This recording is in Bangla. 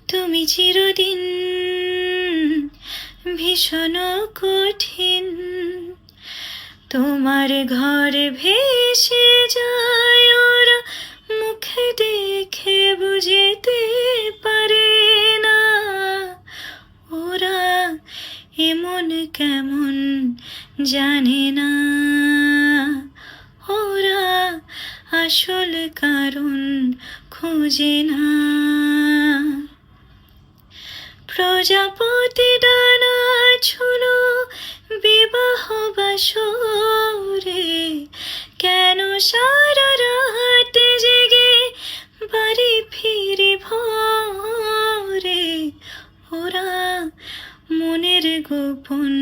তুমি চিরদিন ভীষণ কঠিন, তোমার ঘরে ভেসে যায় ওরা, মুখে দেখে বুঝতে পারে না ওরা এমন কেমন জানে না, ওরা আসল কারণ খোঁজে না। প্রজাপতি ডানা ঝুলো বিবাহ বাসরে, কেন সারা রাত জেগে বাড়ি ফিরে ভোরে, ওরা মনের গোপন